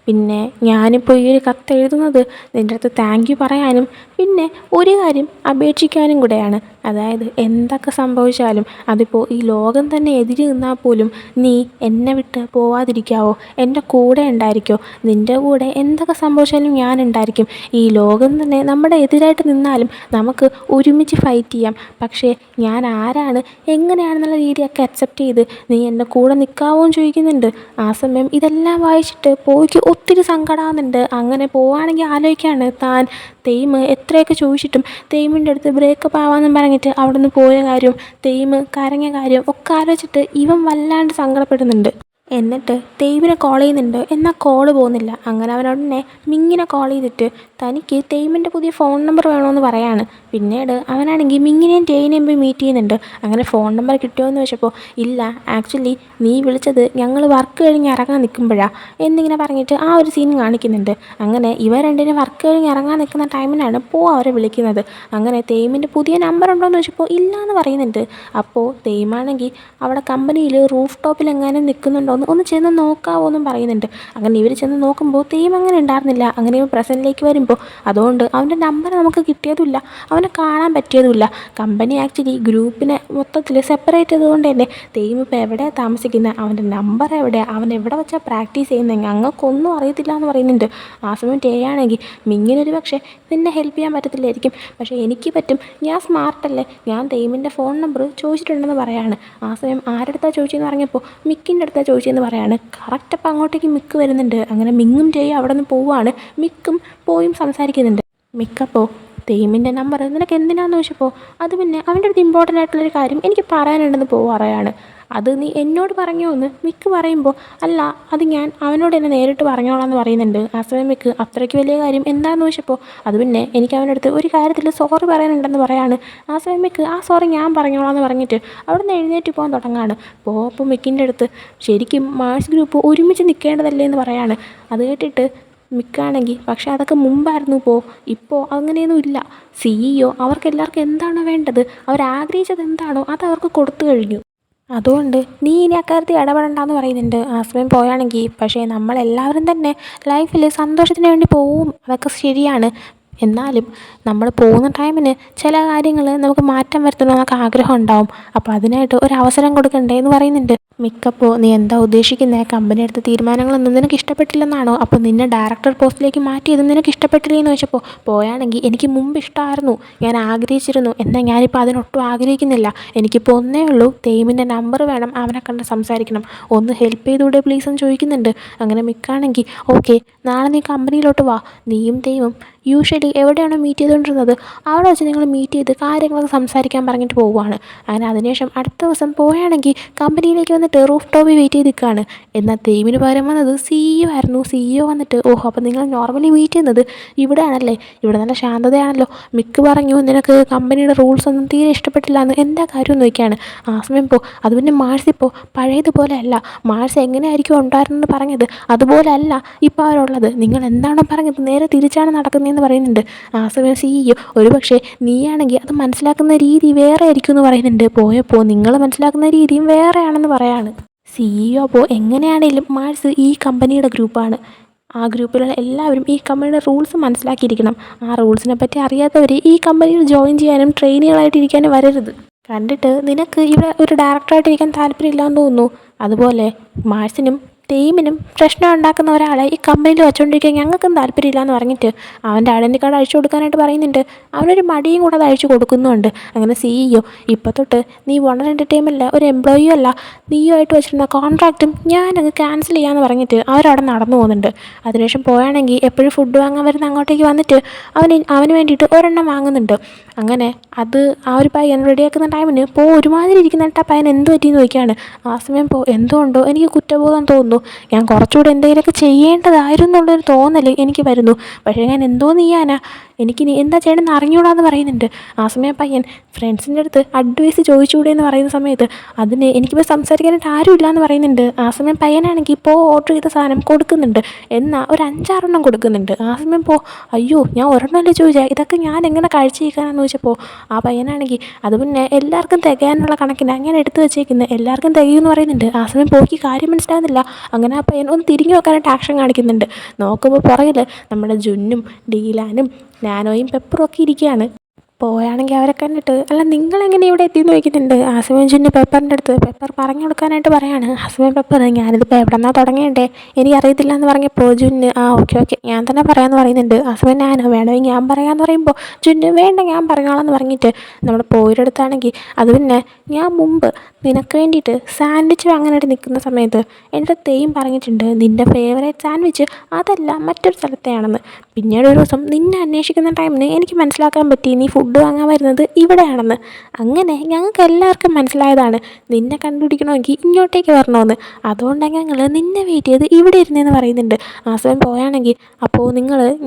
പിന്നെ ഞാനിപ്പോൾ ഈ ഒരു കത്ത് എഴുതുന്നത് നിൻ്റെ അടുത്ത് താങ്ക് യു പറയാനും പിന്നെ ഒരു കാര്യം അപേക്ഷിക്കാനും കൂടെയാണ്. അതായത് എന്തൊക്കെ സംഭവിച്ചാലും അതിപ്പോൾ ഈ ലോകം തന്നെ എതിര് നിന്നാൽ പോലും നീ എന്നെ വിട്ട് പോവാതിരിക്കാവോ? എൻ്റെ കൂടെ ഉണ്ടായിരിക്കോ? നിൻ്റെ കൂടെ എന്തൊക്കെ സംഭവിച്ചാലും ഞാൻ ഉണ്ടായിരിക്കും. ഈ ലോകം തന്നെ നമ്മുടെ എതിരായിട്ട് നിന്നാലും നമുക്ക് ഒരുമിച്ച് ഫൈറ്റ് ചെയ്യാം. പക്ഷേ ഞാൻ ആരാണ് എങ്ങനെയാണെന്നുള്ള രീതിയൊക്കെ അക്സെപ്റ്റ് ചെയ്ത് നീ എൻ്റെ കൂടെ നിൽക്കാവോ എന്ന് ചോദിക്കുന്നുണ്ട്. ആ സമയം ഇതെല്ലാം വായിച്ചിട്ട് പോയിക്ക് ഒത്തിരി സങ്കടമാകുന്നുണ്ട്. അങ്ങനെ പോവുകയാണെങ്കിൽ ആലോചിക്കുകയാണ് താൻ തെയ്യം എത്രയൊക്കെ ചോദിച്ചിട്ടും തെയ്യമിൻ്റെ അടുത്ത് ബ്രേക്കപ്പ് ആവാമെന്നും പറഞ്ഞിട്ട് അവിടെ നിന്ന് പോയ കാര്യം, തെയ്യം കരഞ്ഞ കാര്യം ഒക്കെ ആലോചിച്ചിട്ട് ഇവൻ വല്ലാണ്ട് സങ്കടപ്പെടുന്നുണ്ട്. എന്നിട്ട് തെയ്യമിനെ കോൾ ചെയ്യുന്നുണ്ട്, എന്നാൽ കോള് പോകുന്നില്ല. അങ്ങനെ അവനുടനെ മിങ്ങിനെ കോൾ ചെയ്തിട്ട് തനിക്ക് തെയ്യമിൻ്റെ പുതിയ ഫോൺ നമ്പർ വേണമെന്ന് പറയാണ്. പിന്നീട് അവനാണെങ്കിൽ മിങ്ങിനെയും ടേയിനെയും പോയി മീറ്റ് ചെയ്യുന്നുണ്ട്. അങ്ങനെ ഫോൺ നമ്പർ കിട്ടുമോ എന്ന് വെച്ചപ്പോൾ ഇല്ല, ആക്ച്വലി നീ വിളിച്ചത് ഞങ്ങൾ വർക്ക് കഴിഞ്ഞ് ഇറങ്ങാൻ നിൽക്കുമ്പോഴാണ് എന്നിങ്ങനെ പറഞ്ഞിട്ട് ആ ഒരു സീൻ കാണിക്കുന്നുണ്ട്. അങ്ങനെ ഇവ രണ്ടിനും വർക്ക് കഴിഞ്ഞ് ഇറങ്ങാൻ നിൽക്കുന്ന ടൈമിനാണ് അവരെ വിളിക്കുന്നത്. അങ്ങനെ തെയ്യമിൻ്റെ പുതിയ നമ്പർ ഉണ്ടോ എന്ന് വെച്ചപ്പോൾ ഇല്ല എന്ന് പറയുന്നുണ്ട്. അപ്പോൾ തെയ്യമാണെങ്കിൽ അവിടെ കമ്പനിയിൽ റൂഫ് ടോപ്പിൽ എങ്ങാനും നിൽക്കുന്നുണ്ടോ ഒന്ന് ചെന്ന് നോക്കാവോ എന്നും പറയുന്നുണ്ട്. അങ്ങനെ ഇവർ ചെന്ന് നോക്കുമ്പോൾ തെയ്യം അങ്ങനെ ഉണ്ടായിരുന്നില്ല. അങ്ങനെ ഇവൻ പ്രസൻറ്റിലേക്ക് വരുമ്പോൾ അതുകൊണ്ട് അവൻ്റെ നമ്പർ നമുക്ക് കിട്ടിയതുമില്ല, അവനെ കാണാൻ പറ്റിയതുമില്ല. കമ്പനി ആക്ച്വലി ഗ്രൂപ്പിനെ മൊത്തത്തിൽ സെപ്പറേറ്റ് ചെയ്തുകൊണ്ട് തന്നെ തെയ്യം ഇപ്പോൾ എവിടെയാണ് താമസിക്കുന്നത്, അവൻ്റെ നമ്പർ എവിടെയാണ്, അവൻ എവിടെ വെച്ചാൽ പ്രാക്ടീസ് ചെയ്യുന്നത് ഞങ്ങൾക്കൊന്നും അറിയത്തില്ല എന്ന് പറയുന്നുണ്ട്. ആ സമയം ആണെങ്കിൽ മിങ്ങിനൊരു പക്ഷേ നിന്നെ ഹെൽപ്പ് ചെയ്യാൻ പറ്റത്തില്ലായിരിക്കും, പക്ഷേ എനിക്ക് പറ്റും, ഞാൻ സ്മാർട്ടല്ലേ, ഞാൻ തെയ്യമിൻ്റെ ഫോൺ നമ്പർ ചോദിച്ചിട്ടുണ്ടെന്ന് പറയാണ്. ആ സമയം ആരെടുത്താണ് ചോദിച്ചതെന്ന് പറഞ്ഞപ്പോൾ മിക്കിൻ്റെ അടുത്താണ് ചോദിച്ചതെന്ന് പറയാണ്. കറക്റ്റ് അപ്പം അങ്ങോട്ടേക്ക് മിക്ക് വരുന്നുണ്ട്. അങ്ങനെ മിങ്ങും ചെയ്യും അവിടെ നിന്ന് പോവുകയാണ്. മിക്കും പോയും സംസാരിക്കുന്നുണ്ട്. മിക്കപ്പോൾ തെയ്യമിൻ്റെ നമ്പർ നിനക്ക് എന്തിനാണെന്ന് ചോദിച്ചപ്പോൾ അത് പിന്നെ അവൻ്റെ അടുത്ത് ഇമ്പോർട്ടൻ്റ് ആയിട്ടുള്ളൊരു കാര്യം എനിക്ക് പറയാനുണ്ടെന്ന് പറയുകയാണ്. അത് നീ എന്നോട് പറഞ്ഞോ എന്ന് മിക്ക് പറയുമ്പോൾ അല്ല, അത് ഞാൻ അവനോട് തന്നെ നേരിട്ട് പറഞ്ഞോളാം എന്ന് പറയുന്നുണ്ട്. ആ സമയം മിക്ക് അത്രയ്ക്ക് വലിയ കാര്യം എന്താണെന്ന് ചോദിച്ചപ്പോൾ അത് പിന്നെ എനിക്ക് അവൻ്റെ അടുത്ത് ഒരു കാര്യത്തിൽ സോറി പറയാനുണ്ടെന്ന് പറയാണ്. ആ സമയം മിക്ക് ആ സോറി ഞാൻ പറഞ്ഞോളാം എന്ന് പറഞ്ഞിട്ട് അവിടെ നിന്ന് എഴുന്നേറ്റ് പോകാൻ തുടങ്ങാണ്. അപ്പോൾ മിക്കിൻ്റെ അടുത്ത് ശരിക്കും മാഴ്സ് ഗ്രൂപ്പ് ഒരുമിച്ച് നിൽക്കേണ്ടതല്ലേ എന്ന് പറയാണ്. അത് കേട്ടിട്ട് മിക്കാണെങ്കിൽ പക്ഷേ അതൊക്കെ മുമ്പായിരുന്നു, ഇപ്പോൾ അങ്ങനെയൊന്നും ഇല്ല. CEO അവർക്കെല്ലാവർക്കും എന്താണോ വേണ്ടത്, അവരാഗ്രഹിച്ചത് എന്താണോ അത് അവർക്ക് കൊടുത്തു കഴിഞ്ഞു. അതുകൊണ്ട് നീ ഇനി അക്കാര്യത്തിൽ ഇടപെടണ്ടെന്ന് പറയുന്നുണ്ട്. ആ സമയം പോയാണെങ്കിൽ പക്ഷേ നമ്മളെല്ലാവരും തന്നെ ലൈഫിൽ സന്തോഷത്തിന് വേണ്ടി പോവും, അതൊക്കെ ശരിയാണ്. എന്നാലും നമ്മൾ പോകുന്ന ടൈമിന് ചില കാര്യങ്ങൾ നമുക്ക് മാറ്റം വരുത്തണമെന്നൊക്കെ ആഗ്രഹം ഉണ്ടാവും. അപ്പോൾ അതിനായിട്ട് ഒരു അവസരം കൊടുക്കണ്ടേ എന്ന് പറയുന്നുണ്ട്. മിക്കപ്പോൾ നീ എന്താ ഉദ്ദേശിക്കുന്നത്, കമ്പനി എടുത്ത തീരുമാനങ്ങളൊന്നും നിനക്ക് ഇഷ്ടപ്പെട്ടില്ലെന്നാണോ, അപ്പോൾ നിന്നെ ഡയറക്ടർ പോസ്റ്റിലേക്ക് മാറ്റിയത് നിനക്ക് ഇഷ്ടപ്പെട്ടില്ലേ എന്ന് വെച്ചപ്പോൾ പോയാണെങ്കിൽ എനിക്ക് മുമ്പ് ഇഷ്ടമായിരുന്നു, ഞാൻ ആഗ്രഹിച്ചിരുന്നു, എന്നാൽ ഞാനിപ്പോൾ അതിനൊട്ടും ആഗ്രഹിക്കുന്നില്ല. എനിക്കിപ്പോൾ ഒന്നേ ഉള്ളൂ, തെയ്യമിൻ്റെ നമ്പർ വേണം, അവനെ കണ്ട് സംസാരിക്കണം, ഒന്ന് ഹെൽപ്പ് ചെയ്തുകൂടെ പ്ലീസ് എന്ന് ചോദിക്കുന്നുണ്ട്. അങ്ങനെ മിക്കാണെങ്കിൽ ഓക്കെ, നാളെ നീ കമ്പനിയിലോട്ട് വാ, നീയും തെയ്യവും യൂഷ്വലി എവിടെയാണോ മീറ്റ് ചെയ്തുകൊണ്ടിരുന്നത് അവിടെ വെച്ച് നിങ്ങൾ മീറ്റ് ചെയ്ത് കാര്യങ്ങളൊക്കെ സംസാരിക്കാൻ പറഞ്ഞിട്ട് പോവുകയാണ്. അങ്ങനെ അതിനുശേഷം അടുത്ത ദിവസം പോവുകയാണെങ്കിൽ കമ്പനിയിലേക്ക് വന്നിട്ട് റൂഫ് ടോപ്പിൽ വെയിറ്റ് ചെയ്ത് നിൽക്കുകയാണ്. എന്നാൽ തെയ്യമിന് പകരം വന്നത് CEO ആയിരുന്നു. CEO വന്നിട്ട് ഓഹോ, അപ്പോൾ നിങ്ങൾ നോർമലി മീറ്റ് ചെയ്യുന്നത് ഇവിടെയാണല്ലേ, ഇവിടെ നല്ല ശാന്തതയാണല്ലോ, മിക്ക് പറഞ്ഞു നിനക്ക് കമ്പനിയുടെ റൂൾസ് ഒന്നും തീരെ ഇഷ്ടപ്പെട്ടില്ല എന്ന്, എന്താ കാര്യം എന്ന് ചോദിക്കുകയാണ്. ആ സമയം അത് പിന്നെ മാഴ്സ് ഇപ്പോൾ പഴയതുപോലെ അല്ല, മാഴ്സ് എങ്ങനെയായിരിക്കും ഉണ്ടായിരുന്നെന്ന് പറഞ്ഞത് അതുപോലെ അല്ല ഇപ്പോൾ അവരുള്ളത്, നിങ്ങൾ എന്താണോ പറഞ്ഞത് നേരെ തിരിച്ചാണ് നടക്കുന്നതെന്ന് പറയുന്നുണ്ട്. ആ സമയം CEO ഒരു പക്ഷേ നീയാണെങ്കിൽ അത് മനസ്സിലാക്കുന്ന രീതി വേറെ ആയിരിക്കും എന്ന് പറയുന്നുണ്ട്. പോയപ്പോൾ നിങ്ങൾ മനസ്സിലാക്കുന്ന രീതിയും വേറെയാണെന്ന് പറയാണ്. CEO അപ്പോൾ എങ്ങനെയാണെങ്കിലും മാഴ്സ് ഈ കമ്പനിയുടെ ഗ്രൂപ്പാണ്, ആ ഗ്രൂപ്പിലുള്ള എല്ലാവരും ഈ കമ്പനിയുടെ റൂൾസ് മനസ്സിലാക്കിയിരിക്കണം. ആ റൂൾസിനെ പറ്റി അറിയാത്തവർ ഈ കമ്പനിയിൽ ജോയിൻ ചെയ്യാനും ട്രെയിനികളായിട്ടിരിക്കാനും വരരുത്. കണ്ടിട്ട് നിനക്ക് ഇവിടെ ഒരു ഡയറക്ടറായിട്ടിരിക്കാൻ താല്പര്യമില്ലാന്ന് തോന്നുന്നു, അതുപോലെ മാഴ്സിനും തെയ്യമിനും പ്രശ്നം ഉണ്ടാക്കുന്ന ഒരാളെ ഈ കമ്പനിയിൽ വെച്ചുകൊണ്ടിരിക്കാൻ ഞങ്ങൾക്കും താല്പര്യമില്ല എന്ന് പറഞ്ഞിട്ട് അവൻ്റെ ഐഡൻറ്റി കാർഡ് അഴിച്ചു കൊടുക്കാനായിട്ട് പറയുന്നുണ്ട്. അവനൊരു മടിയും കൂടെ അത് അഴിച്ചു കൊടുക്കുന്നുണ്ട്. അങ്ങനെ CEO ഇപ്പോൾ തൊട്ട് നീ വണ്ടർ എൻ്റർടൈൻമെൻറ്റിലെ ഒരു എംപ്ലോയിയും അല്ല, നീയുമായിട്ട് വെച്ചിരുന്ന കോൺട്രാക്റ്റും ഞാനത് ക്യാൻസൽ ചെയ്യാമെന്ന് പറഞ്ഞിട്ട് അവരവിടെ നടന്നു പോകുന്നുണ്ട്. അതിനുശേഷം പോയാണെങ്കിൽ എപ്പോഴും ഫുഡ് വാങ്ങാൻ വരുന്ന അങ്ങോട്ടേക്ക് വന്നിട്ട് അവന് വേണ്ടിയിട്ട് ഒരെണ്ണം വാങ്ങുന്നുണ്ട്. അങ്ങനെ അത് ആ ഒരു പയ്യൻ റെഡിയാക്കുന്ന ടൈമിന് ഒരുമാതിരി ഇരിക്കുന്നിട്ട് ആ പയ്യൻ എന്ത് പറ്റിയെന്ന് ചോദിക്കുകയാണ്. ആ സമയം എന്തുകൊണ്ടോ എനിക്ക് കുറ്റബോധം തോന്നുന്നു, തോന്നുന്നു. ഞാൻ കുറച്ചുകൂടെ എന്തെങ്കിലുമൊക്കെ ചെയ്യേണ്ടതായിരുന്നു എന്നുള്ളൊരു തോന്നൽ എനിക്ക് വരുന്നു. പക്ഷേ ഞാൻ എന്തോന്ന് ചെയ്യാനാ, എനിക്കിനി എന്താ ചെയ്യണമെന്ന് അറിഞ്ഞൂടാന്ന് പറയുന്നുണ്ട്. ആ സമയം പയ്യൻ ഫ്രണ്ട്സിൻ്റെ അടുത്ത് അഡ്വൈസ് ചോദിച്ചുകൂടെ എന്ന് പറയുന്ന സമയത്ത് അതിന് എനിക്കിപ്പോൾ സംസാരിക്കാനായിട്ട് ആരുമില്ല എന്ന് പറയുന്നുണ്ട്. ആ സമയം പയ്യനാണെങ്കിൽ ഇപ്പോൾ ഓർഡർ ചെയ്ത സാധനം കൊടുക്കുന്നുണ്ട്, എന്നാൽ ഒരു 5-6 കൊടുക്കുന്നുണ്ട്. ആ സമയം അയ്യോ ഞാൻ ഒരെണ്ണമല്ലേ ചോദിച്ചാൽ, ഇതൊക്കെ ഞാൻ എങ്ങനെ കഴിച്ചിരിക്കാനാന്ന് ചോദിച്ചപ്പോൾ ആ പയ്യനാണെങ്കിൽ അത് പിന്നെ എല്ലാവർക്കും തികയാനുള്ള കണക്കിന് അങ്ങനെ എടുത്തു വെച്ചേക്കുന്നത്, എല്ലാവർക്കും തികയുമെന്ന് പറയുന്നുണ്ട്. ആ സമയം പോക്കി കാര്യം മനസ്സിലാകുന്നില്ല. അങ്ങനെ ആ പയ്യൻ ഒന്ന് തിരിഞ്ഞു നോക്കാനായിട്ട് ആക്ഷൻ കാണിക്കുന്നുണ്ട്. നോക്കുമ്പോൾ പുറകിൽ നമ്മുടെ ജുന്നും ഡീലാനും നാനോയും പെപ്പറും ഒക്കെ ഇരിക്കുകയാണ്. പോയാണെങ്കിൽ അവരെ കണ്ടിട്ട് അല്ല നിങ്ങളെങ്ങനെ ഇവിടെ എത്തിയെന്ന് ചോദിക്കുന്നുണ്ട്. ആസിമൻ ജുന്നു പെപ്പറിൻ്റെ അടുത്ത് പെപ്പർ പറഞ്ഞു കൊടുക്കാനായിട്ട് പറയാണ്. ആസിമൻ പെപ്പർ ഞാനിതിപ്പോൾ എവിടെ നിന്നാണ് തുടങ്ങേണ്ടേ, എനിക്കറിയത്തില്ല എന്ന് പറഞ്ഞപ്പോൾ ജുന്ന് ഓക്കെ ഓക്കെ ഞാൻ തന്നെ പറയാമെന്ന് പറയുന്നുണ്ട്. ആസിമൻ ഞാനോ വേണമെങ്കിൽ ഞാൻ പറയാമെന്ന് പറയുമ്പോൾ ജുന്ന് വേണ്ട ഞാൻ പറഞ്ഞോളാം എന്ന് പറഞ്ഞിട്ട് നമ്മുടെ പോയിടത്താണെങ്കിൽ അത് പിന്നെ ഞാൻ മുമ്പ് നിനക്ക് വേണ്ടിയിട്ട് സാൻഡ്വിച്ച് വാങ്ങാനായിട്ട് നിൽക്കുന്ന സമയത്ത് എൻ്റെ തേയും പറഞ്ഞിട്ടുണ്ട് നിൻ്റെ ഫേവറേറ്റ് സാൻഡ്വിച്ച് അതല്ല മറ്റൊരു സ്ഥലത്തെയാണെന്ന്. പിന്നീട് ഒരു ദിവസം നിന്നെ അന്വേഷിക്കുന്ന ടൈമിന് എനിക്ക് മനസ്സിലാക്കാൻ പറ്റി നീ ഫുഡ് വാങ്ങാൻ വരുന്നത് ഇവിടെയാണെന്ന്. അങ്ങനെ ഞങ്ങൾക്ക് എല്ലാവർക്കും മനസ്സിലായതാണ് നിന്നെ കണ്ടുപിടിക്കണമെങ്കിൽ ഇങ്ങോട്ടേക്ക് വരണമെന്ന്. അതുകൊണ്ടാണ് ഞങ്ങൾ നിന്നെ വെയിറ്റ് ചെയ്ത് ഇവിടെ ഇരുന്നതെന്ന് പറയുന്നുണ്ട്. ആ സമയം പോയാണെങ്കിൽ അപ്പോൾ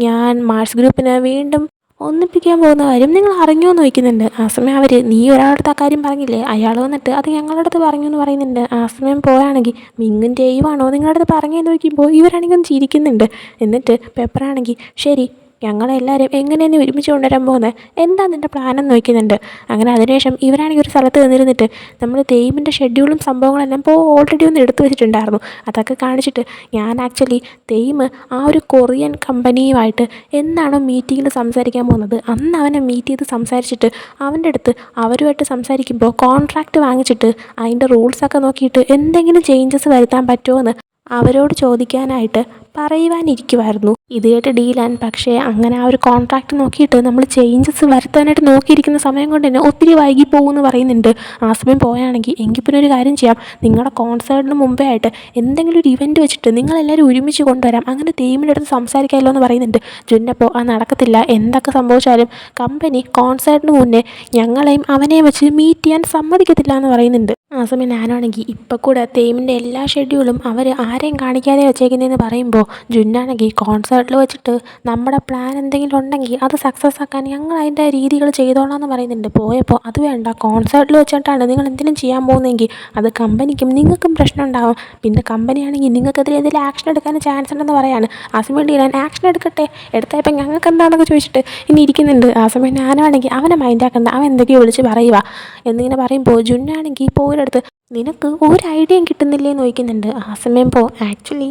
ഞാൻ മാർസ് ഗ്രൂപ്പിനെ വീണ്ടും ഒന്നിപ്പിക്കാൻ പോകുന്ന കാര്യം നിങ്ങൾ അറിഞ്ഞോ എന്ന് ചോദിക്കുന്നുണ്ട്. ആ സമയം അവർ നീ ഒരാളടുത്ത് ആ കാര്യം പറഞ്ഞില്ലേ, അയാൾ വന്നിട്ട് അത് ഞങ്ങളുടെ അടുത്ത് പറഞ്ഞു എന്ന് പറയുന്നുണ്ട്. ആ സമയം പോയാണെങ്കിൽ മിങ്ങും ചെയ്യുവാണോ നിങ്ങളുടെ അടുത്ത് പറഞ്ഞതെന്ന് ചോദിക്കുമ്പോൾ ഇവരാണെങ്കിൽ ഒന്ന് ചിരിക്കുന്നുണ്ട്. എന്നിട്ട് പെപ്പറാണെങ്കിൽ ശരി ഞങ്ങളെല്ലാവരും എങ്ങനെയാണ് ഒരുമിച്ച് കൊണ്ടുവരാൻ പോകുന്നത്, എന്താ നിൻ്റെ പ്ലാനെന്ന് ചോദിക്കുന്നുണ്ട്. അങ്ങനെ അതിനുശേഷം ഇവരാണെങ്കിൽ ഒരു സ്ഥലത്ത് നിന്നിരുന്നിട്ട് നമ്മൾ തേയിമിൻ്റെ ഷെഡ്യൂളും സംഭവങ്ങളെല്ലാം ഓൾറെഡി ഒന്ന് എടുത്തു വെച്ചിട്ടുണ്ടായിരുന്നു. അതൊക്കെ കാണിച്ചിട്ട് ഞാൻ ആക്ച്വലി തേയിം ആ ഒരു കൊറിയൻ കമ്പനിയുമായിട്ട് എന്നാണോ മീറ്റിങ്ങിൽ സംസാരിക്കാൻ പോകുന്നത് അന്ന് അവനെ മീറ്റ് ചെയ്ത് സംസാരിച്ചിട്ട് അവൻ്റെ അടുത്ത് അവരുമായിട്ട് സംസാരിക്കുമ്പോൾ കോൺട്രാക്റ്റ് വാങ്ങിച്ചിട്ട് അതിൻ്റെ റൂൾസൊക്കെ നോക്കിയിട്ട് എന്തെങ്കിലും ചേഞ്ചസ് വരുത്താൻ പറ്റുമോ എന്ന് അവരോട് ചോദിക്കാനായിട്ട് പറയുവാനിരിക്കുമായിരുന്നു. ഇത് കേട്ട് ഡീലാൻ പക്ഷേ അങ്ങനെ ആ ഒരു കോൺട്രാക്റ്റ് നോക്കിയിട്ട് നമ്മൾ ചേഞ്ചസ് വരുത്താനായിട്ട് നോക്കിയിരിക്കുന്ന സമയം കൊണ്ട് തന്നെ ഒത്തിരി വൈകി പോകുമെന്ന് പറയുന്നുണ്ട്. ആ സമയം പോയാണെങ്കിൽ എങ്കിൽ പിന്നെ ഒരു കാര്യം ചെയ്യാം, നിങ്ങളുടെ കോൺസേർട്ടിന് മുമ്പേ ആയിട്ട് എന്തെങ്കിലും ഒരു ഇവൻറ്റ് വെച്ചിട്ട് നിങ്ങളെല്ലാവരും ഒരുമിച്ച് കൊണ്ടുവരാം, അങ്ങനെ ടീമിൻ്റെ അടുത്ത് സംസാരിക്കാമല്ലോ എന്ന് പറയുന്നുണ്ട്. ജുന്നപ്പോൾ നടക്കത്തില്ല, എന്തൊക്കെ സംഭവിച്ചാലും കമ്പനി കോൺസേർട്ടിന് മുന്നേ ഞങ്ങളെയും അവനെയും വെച്ച് മീറ്റ് ചെയ്യാൻ സമ്മതിക്കത്തില്ല എന്ന് പറയുന്നുണ്ട്. ആ സമയം ഞാനാണെങ്കിൽ ഇപ്പം കൂടെ തേമിൻ്റെ എല്ലാ ഷെഡ്യൂളും അവർ ആരെയും കാണിക്കാതെ വെച്ചേക്കുന്നതെന്ന് പറയുമ്പോൾ ജുന്നാണെങ്കിൽ കോൺസേർട്ടിൽ വെച്ചിട്ട് നമ്മുടെ പ്ലാൻ എന്തെങ്കിലും ഉണ്ടെങ്കിൽ അത് സക്സസ് ആക്കാൻ ഞങ്ങൾ അതിൻ്റെ രീതികൾ ചെയ്തോളാം എന്ന് പറയുന്നുണ്ട്. പോയപ്പോൾ അത് വേണ്ട, കോൺസേർട്ടിൽ വെച്ചിട്ടാണ് നിങ്ങൾ എന്തെങ്കിലും ചെയ്യാൻ പോകുന്നതെങ്കിൽ അത് കമ്പനിക്കും നിങ്ങൾക്കും പ്രശ്നം ഉണ്ടാകും, പിന്നെ കമ്പനിയാണെങ്കിൽ നിങ്ങൾക്കെതിരെ എന്തെങ്കിലും ആക്ഷൻ എടുക്കാൻ ചാൻസ് ഉണ്ടെന്ന് പറയാണ്. ആ സമയം ഞാൻ ആക്ഷൻ എടുക്കട്ടെ, എടുത്താൽ ഇപ്പം ഞങ്ങൾക്ക് എന്താണെന്നൊക്കെ ചോദിച്ചിട്ട് ഇനി ഇരിക്കുന്നുണ്ട്. ആ സമയം ഞാനാണെങ്കിൽ അവനെ മൈൻഡാക്കണ്ട, അവൻ എന്തൊക്കെയോ വിളിച്ച് പറയുക എന്നിങ്ങനെ പറയുമ്പോൾ ജുന്നാണെങ്കിൽ പോരടുത്ത് നിനക്ക് ഒരു ഐഡിയയും കിട്ടുന്നില്ലേന്ന് ചോദിക്കുന്നുണ്ട്. ആ സമയം ആക്ച്വലി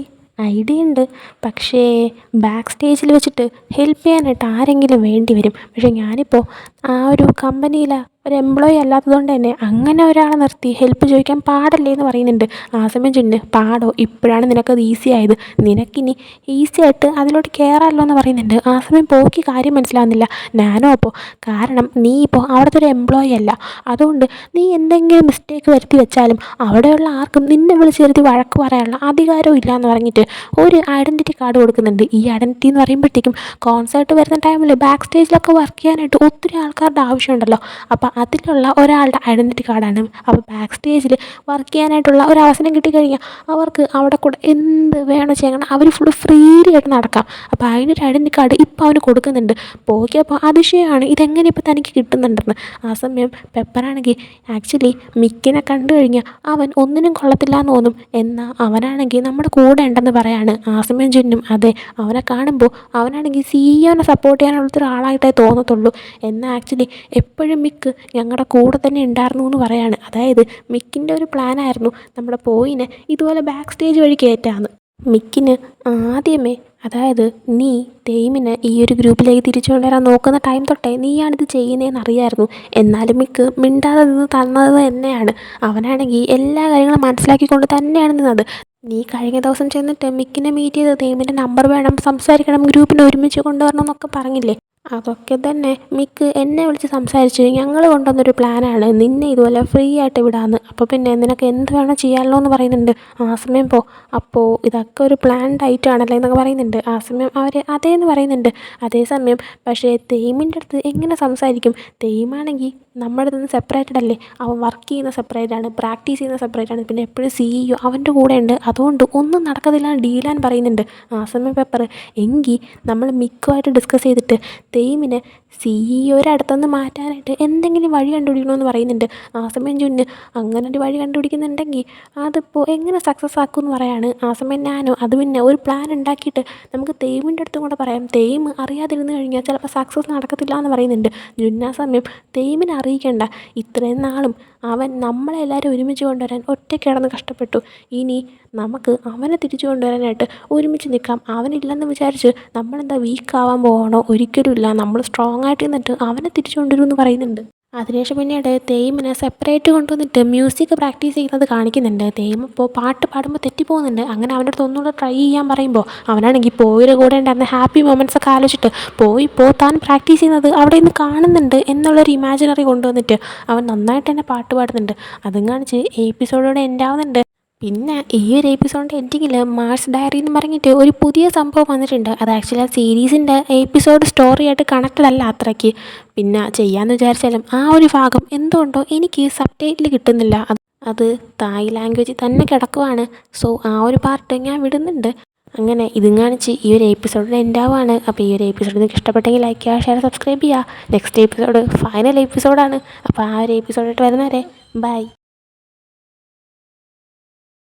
ഐഡിയ ഉണ്ട്, പക്ഷേ ബാക്ക് സ്റ്റേജിൽ വെച്ചിട്ട് ഹെൽപ്പ് ചെയ്യാനായിട്ട് ആരെങ്കിലും വേണ്ടി വരും. പക്ഷേ ഞാനിപ്പോൾ ആ ഒരു കമ്പനിയിൽ ഒരു എംപ്ലോയി അല്ലാത്തതുകൊണ്ട് തന്നെ അങ്ങനെ ഒരാളെ നിർത്തി ഹെൽപ്പ് ചോദിക്കാൻ പാടല്ലേ എന്ന് പറയുന്നുണ്ട്. ആ സമയം ചുന്ന് പാടോ, ഇപ്പോഴാണ് നിനക്കത് ഈസി ആയത്, നിനക്കിനി ഈസി ആയിട്ട് അതിലോട്ട് കയറാമല്ലോ എന്ന് പറയുന്നുണ്ട്. ആ സമയം പോക്കി കാര്യം മനസ്സിലാകുന്നില്ല. ഞാനോ കാരണം നീ ഇപ്പോൾ അവിടുത്തെ ഒരു എംപ്ലോയി അല്ല, അതുകൊണ്ട് നീ എന്തെങ്കിലും മിസ്റ്റേക്ക് വരുത്തി വെച്ചാലും അവിടെയുള്ള ആർക്കും നിന്നെ വിളിച്ച് വരുത്തി വഴക്ക് പറയാനുള്ള അധികാരവും ഇല്ല എന്ന് പറഞ്ഞിട്ട് ഒരു ഐഡൻറ്റിറ്റി കാർഡ് കൊടുക്കുന്നുണ്ട്. ഈ ഐഡൻറ്റിറ്റി എന്ന് പറയുമ്പോഴത്തേക്കും കോൺസേർട്ട് വരുന്ന ടൈമിൽ ബാക്ക് സ്റ്റേജിലൊക്കെ വർക്ക് ചെയ്യാനായിട്ട് ഒത്തിരി ആൾക്കാരുടെ ആവശ്യമുണ്ടല്ലോ, അപ്പോൾ അതിലുള്ള ഒരാളുടെ ഐഡൻറ്റിറ്റി കാർഡാണ്. അപ്പോൾ ബാക്ക് സ്റ്റേജിൽ വർക്ക് ചെയ്യാനായിട്ടുള്ള ഒരു അവസരം കിട്ടിക്കഴിഞ്ഞാൽ അവർക്ക് അവിടെ കൂടെ എന്ത് വേണം ചെയ്യണം, അവർ ഫുള്ള് ഫ്രീലി ആയിട്ട് നടക്കാം. അപ്പോൾ അതിനൊരു ഐഡൻറ്റിറ്റി കാർഡ് ഇപ്പോൾ അവന് കൊടുക്കുന്നുണ്ട്. പോക്കിയപ്പോൾ അതിശയമാണ് ഇതെങ്ങനെ ഇപ്പോൾ തനിക്ക് കിട്ടുന്നുണ്ടെന്ന്. ആ സമയം പെപ്പറാണെങ്കിൽ ആക്ച്വലി മിക്കിനെ കണ്ടു കഴിഞ്ഞാൽ അവൻ ഒന്നിനും കൊള്ളത്തില്ല എന്ന് തോന്നും, എന്നാൽ അവനാണെങ്കിൽ നമ്മുടെ കൂടെ ഉണ്ടെന്ന് പറയാണ്. ആ സമയം ചുന്നും അതെ, അവനെ കാണുമ്പോൾ അവനാണെങ്കിൽ സിഇഒനെ സപ്പോർട്ട് ചെയ്യാനുള്ളൊരാളായിട്ടേ തോന്നത്തുള്ളൂ, എന്നാൽ ആക്ച്വലി എപ്പോഴും മിക്ക് ഞങ്ങളുടെ കൂടെ തന്നെ ഉണ്ടായിരുന്നു എന്ന് പറയാണ്. അതായത് മിക്കിൻ്റെ ഒരു പ്ലാനായിരുന്നു നമ്മുടെ പോയിനെ ഇതുപോലെ ബാക്ക് സ്റ്റേജ് വഴി കയറ്റാമെന്ന്. മിക്കിന് ആദ്യമേ അതായത് നീ തേമിനെ ഈ ഒരു ഗ്രൂപ്പിലേക്ക് തിരിച്ചു കൊണ്ടുവരാൻ നോക്കുന്ന ടൈം തൊട്ടേ നീയാണിത് ചെയ്യുന്നതെന്ന് അറിയാമായിരുന്നു, എന്നാലും മിക്ക് മിണ്ടാതെ നിന്ന് തന്നത് തന്നെയാണ്. അവനാണെങ്കിൽ എല്ലാ കാര്യങ്ങളും മനസ്സിലാക്കിക്കൊണ്ട് തന്നെയാണ് നിന്നത്. നീ കഴിഞ്ഞ ദിവസം ചെന്നിട്ട് മിക്കിനെ മീറ്റ് ചെയ്ത് തേമിൻ്റെ നമ്പർ വേണം, സംസാരിക്കണം, ഗ്രൂപ്പിനെ ഒരുമിച്ച് കൊണ്ടുവരണം എന്നൊക്കെ പറഞ്ഞില്ലേ, അതൊക്കെ തന്നെ മിക്ക് എന്നെ വിളിച്ച് സംസാരിച്ച് ഞങ്ങൾ കൊണ്ടുവന്നൊരു പ്ലാനാണ് നിന്നെ ഇതുപോലെ ഫ്രീ ആയിട്ട് വിടാമെന്ന്. അപ്പോൾ പിന്നെ നിനക്ക് എന്ത് വേണം ചെയ്യാമല്ലോ എന്ന് പറയുന്നുണ്ട്. ആ സമയം അപ്പോൾ ഇതൊക്കെ ഒരു പ്ലാൻഡ് ആയിട്ടാണല്ലേ എന്നൊക്കെ പറയുന്നുണ്ട്. ആ സമയം അവർ അതേന്ന് പറയുന്നുണ്ട്. അതേസമയം പക്ഷേ തേമിൻ്റെ അടുത്ത് എങ്ങനെ സംസാരിക്കും, തേമാണെങ്കിൽ നമ്മുടെ അടുത്ത് നിന്ന് സെപ്പറേറ്റഡ് അല്ലേ, അവൻ വർക്ക് ചെയ്യുന്ന സെപ്പറേറ്റാണ്, പ്രാക്ടീസ് ചെയ്യുന്ന സെപ്പറേറ്റാണ്, പിന്നെ എപ്പോഴും സിഇഒ അവൻ്റെ കൂടെ ഉണ്ട്, അതുകൊണ്ട് ഒന്നും നടക്കത്തില്ല ഡീലാൻ പറയുന്നുണ്ട്. ആ സമയം പെപ്പർ എങ്കിൽ നമ്മൾ മിക്കുമായിട്ട് ഡിസ്കസ് ചെയ്തിട്ട് തെയ്മിനെ CEO അടുത്തുനിന്ന് മാറ്റാനായിട്ട് എന്തെങ്കിലും വഴി കണ്ടുപിടിക്കണമെന്ന് പറയുന്നുണ്ട്. ആ സമയം ജുന്ന് അങ്ങനെ ഒരു വഴി കണ്ടുപിടിക്കുന്നുണ്ടെങ്കിൽ അതിപ്പോൾ എങ്ങനെ സക്സസ് ആക്കുമെന്ന് പറയാണ്. ആ സമയം ഞാനോ അത് പിന്നെ ഒരു പ്ലാൻ ഉണ്ടാക്കിയിട്ട് നമുക്ക് തെയ്മിൻ്റെ അടുത്തും കൂടെ പറയാം. തെയ്യം അറിയാതിരുന്ന് കഴിഞ്ഞാൽ ചിലപ്പോൾ സക്സസ് നടക്കത്തില്ല എന്ന് പറയുന്നുണ്ട്. ജുന്ന ആ സമയം തെയ്മിനെ അറിയിക്കേണ്ട, ഇത്രയും നാളും അവൻ നമ്മളെല്ലാവരും ഒരുമിച്ച് കൊണ്ടുവരാൻ ഒറ്റയ്ക്ക് കിടന്ന് കഷ്ടപ്പെട്ടു. ഇനി നമുക്ക് അവനെ തിരിച്ചു കൊണ്ടുവരാനായിട്ട് ഒരുമിച്ച് നിൽക്കാം. അവനില്ലെന്ന് വിചാരിച്ച് നമ്മളെന്താ വീക്കാവാൻ പോകണോ? ഒരിക്കലുമില്ല. നമ്മൾ സ്ട്രോങ് ആയിട്ട് നിന്നിട്ട് അവനെ തിരിച്ചു കൊണ്ടുവരുമെന്ന് പറയുന്നുണ്ട്. അതിനുശേഷം പിന്നീട് തെയ്മിനെ സെപ്പറേറ്റ് കൊണ്ടുവന്നിട്ട് മ്യൂസിക് പ്രാക്ടീസ് ചെയ്യുന്നത് കാണിക്കുന്നുണ്ട്. തെയ്യം ഇപ്പോൾ പാട്ട് പാടുമ്പോൾ തെറ്റിപ്പോകുന്നുണ്ട്. അങ്ങനെ അവൻ്റെ അടുത്ത് ഒന്നുകൂടെ ട്രൈ ചെയ്യാൻ പറയുമ്പോൾ അവനാണെങ്കിൽ പോയിയുടെ കൂടെ ഉണ്ടായിരുന്ന ഹാപ്പി മൊമെൻറ്റ്സ് ഒക്കെ ആലോചിച്ചിട്ട് ഇപ്പോൾ താൻ പ്രാക്ടീസ് ചെയ്യുന്നത് അവിടെ നിന്ന് കാണുന്നുണ്ട് എന്നുള്ളൊരു ഇമാജിനറി കൊണ്ടുവന്നിട്ട് അവൻ നന്നായിട്ട് തന്നെ പാട്ട് പാടുന്നുണ്ട്. അതും കാണിച്ച് എപ്പിസോഡോടെ എൻഡ് ആവുന്നുണ്ട്. പിന്നെ ഈ ഒരു എപ്പിസോഡിൻ്റെ എൻഡിങ്ങിൽ മാർസ് ഡയറി എന്ന് പറഞ്ഞിട്ട് ഒരു പുതിയ സംഭവം വന്നിട്ടുണ്ട്. അത് ആക്ച്വലി ആ സീരീസിൻ്റെ എപ്പിസോഡ് സ്റ്റോറിയായിട്ട് കണക്റ്റഡ് അല്ല അത്രയ്ക്ക്. പിന്നെ ചെയ്യാമെന്ന് വിചാരിച്ചാലും ആ ഒരു ഭാഗം എന്തുകൊണ്ടോ എനിക്ക് സബ് ടൈറ്റിൽ കിട്ടുന്നില്ല. അത് തായ് ലാംഗ്വേജിൽ തന്നെ കിടക്കുവാണ്. സോ ആ ഒരു പാർട്ട് ഞാൻ വിടുന്നുണ്ട്. അങ്ങനെ ഇതും കാണിച്ച് ഈ ഒരു എപ്പിസോഡിൽ എൻഡ് ആവുകയാണ്. അപ്പോൾ ഈ ഒരു എപ്പിസോഡ് നിങ്ങൾക്ക് ഇഷ്ടപ്പെട്ടെങ്കിൽ ലൈക്ക് ചെയ്യുക, ഷെയർ, സബ്സ്ക്രൈബ് ചെയ്യുക. നെക്സ്റ്റ് എപ്പിസോഡ് ഫൈനൽ എപ്പിസോഡാണ്. അപ്പോൾ ആ ഒരു എപ്പിസോഡായിട്ട് വരുന്നവരെ ബൈ.